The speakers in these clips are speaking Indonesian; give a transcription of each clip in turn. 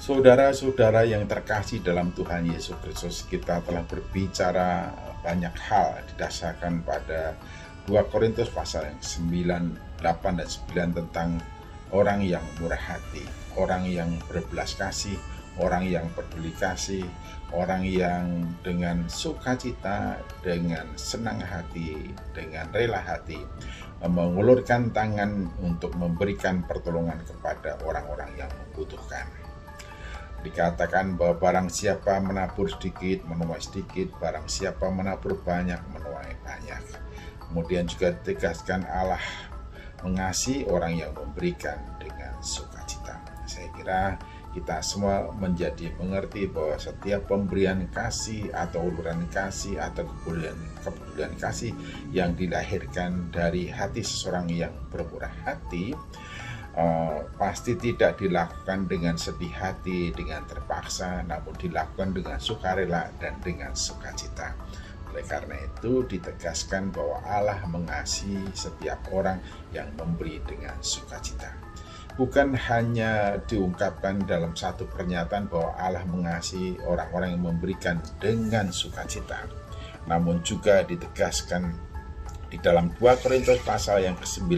Saudara-saudara yang terkasih dalam Tuhan Yesus Kristus, kita telah berbicara banyak hal didasarkan pada 2 Korintus pasal yang 9, 8, dan 9 tentang orang yang murah hati, orang yang berbelas kasih, orang yang peduli kasih, orang yang dengan sukacita, dengan senang hati, dengan rela hati, mengulurkan tangan untuk memberikan pertolongan kepada orang-orang yang membutuhkan. Dikatakan bahwa barang siapa menabur sedikit, menuai sedikit, barang siapa menabur banyak, menuai banyak. Kemudian juga ditegaskan Allah mengasihi orang yang memberikan dengan sukacita. Saya kira kita semua menjadi mengerti bahwa setiap pemberian kasih atau uluran kasih atau kepedulian kasih yang dilahirkan dari hati seseorang yang bermurah hati, pasti tidak dilakukan dengan sedih hati, dengan terpaksa, namun dilakukan dengan sukarela dan dengan sukacita. Oleh karena itu ditegaskan bahwa Allah mengasihi setiap orang yang memberi dengan sukacita. Bukan hanya diungkapkan dalam satu pernyataan bahwa Allah mengasihi orang-orang yang memberikan dengan sukacita, namun juga ditegaskan di dalam 2 Korintus pasal yang ke-9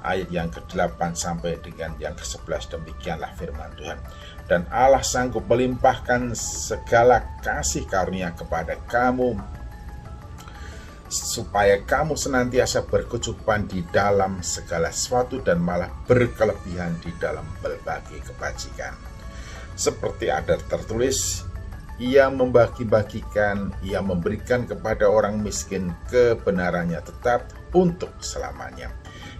ayat yang ke-8 sampai dengan yang ke-11. Demikianlah firman Tuhan. Dan Allah sanggup melimpahkan segala kasih karunia kepada kamu, supaya kamu senantiasa berkecukupan di dalam segala sesuatu dan malah berkelebihan di dalam berbagai kebajikan. Seperti ada tertulis, Ia membagi-bagikan, Ia memberikan kepada orang miskin kebenarannya tetap untuk selamanya.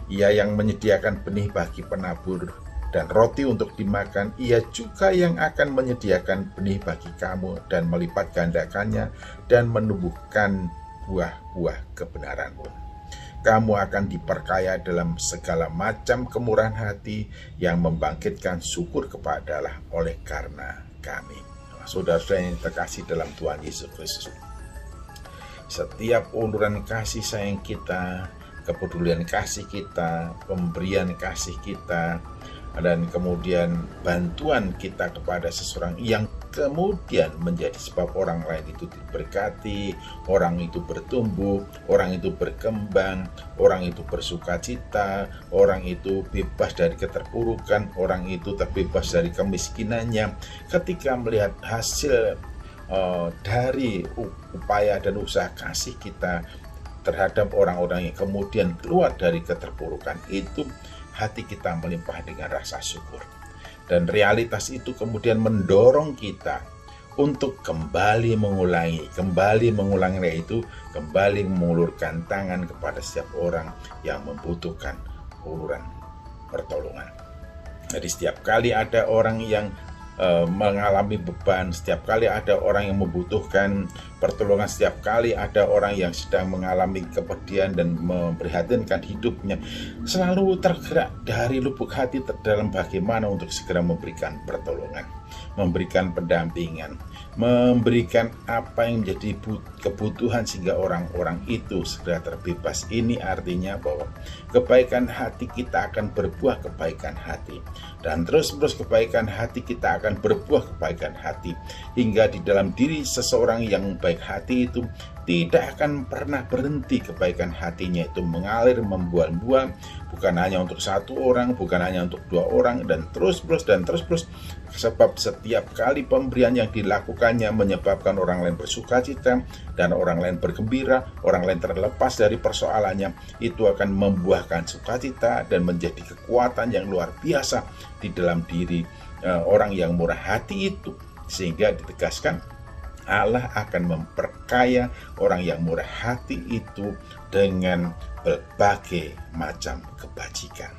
Ia yang menyediakan benih bagi penabur dan roti untuk dimakan, Ia juga yang akan menyediakan benih bagi kamu dan melipat gandakannya dan menumbuhkan buah-buah kebenaranmu. Kamu akan diperkaya dalam segala macam kemurahan hati yang membangkitkan syukur kepada Allah oleh karena kami. Saudara-saudara yang terkasih dalam Tuhan Yesus Kristus, setiap uluran kasih sayang kita, kepedulian kasih kita, pemberian kasih kita, dan kemudian bantuan kita kepada seseorang yang kemudian menjadi sebab orang lain itu diberkati, orang itu bertumbuh, orang itu berkembang, orang itu bersukacita, orang itu bebas dari keterpurukan, orang itu terbebas dari kemiskinannya. Ketika melihat hasil dari upaya dan usaha kasih kita terhadap orang-orang yang kemudian keluar dari keterpurukan itu, hati kita melimpah dengan rasa syukur. Dan realitas itu kemudian mendorong kita untuk kembali mengulangi itu, kembali mengulurkan tangan kepada setiap orang yang membutuhkan uluran pertolongan. Jadi setiap kali ada orang yang mengalami beban, setiap kali ada orang yang membutuhkan pertolongan, setiap kali ada orang yang sedang mengalami kepedihan dan memprihatinkan hidupnya, selalu tergerak dari lubuk hati terdalam bagaimana untuk segera memberikan pertolongan, memberikan pendampingan, memberikan apa yang menjadi kebutuhan sehingga orang-orang itu segera terbebas. Ini artinya bahwa kebaikan hati kita akan berbuah kebaikan hati, dan terus-menerus kebaikan hati kita akan berbuah kebaikan hati, hingga di dalam diri seseorang yang baik hati itu tidak akan pernah berhenti kebaikan hatinya itu mengalir, membuah-buah, bukan hanya untuk satu orang, bukan hanya untuk dua orang, dan terus-menerus, sebab setiap kali pemberian yang dilakukannya menyebabkan orang lain bersukacita dan orang lain bergembira, orang lain terlepas dari persoalannya, itu akan membuahkan sukacita dan menjadi kekuatan yang luar biasa di dalam diri orang yang murah hati itu, sehingga ditegaskan Allah akan memperkaya orang yang murah hati itu dengan berbagai macam kebajikan.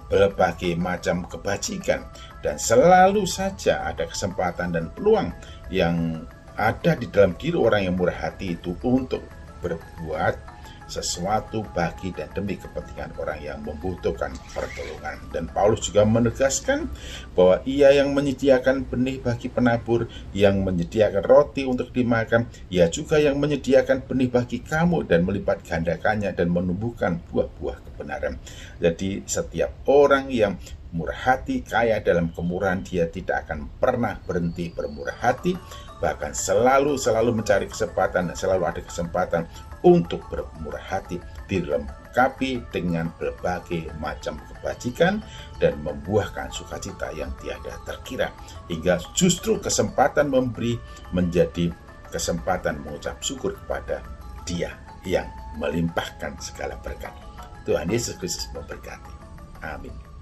Berbagai macam kebajikan, dan selalu saja ada kesempatan dan peluang yang ada di dalam diri orang yang murah hati itu untuk berbuat sesuatu bagi dan demi kepentingan orang yang membutuhkan pertolongan. Dan Paulus juga menegaskan bahwa Ia yang menyediakan benih bagi penabur, yang menyediakan roti untuk dimakan, Ia juga yang menyediakan benih bagi kamu dan melipat gandakannya dan menumbuhkan buah-buah kebenaran. Jadi setiap orang yang murah hati, kaya dalam kemurahan. Dia tidak akan pernah berhenti bermurah hati, bahkan selalu mencari kesempatan, dan selalu ada kesempatan untuk bermurah hati, dilengkapi dengan berbagai macam kebajikan dan membuahkan sukacita yang tiada terkira, hingga justru kesempatan memberi menjadi kesempatan mengucap syukur kepada Dia yang melimpahkan segala berkat. Tuhan Yesus Kristus memberkati. Amin.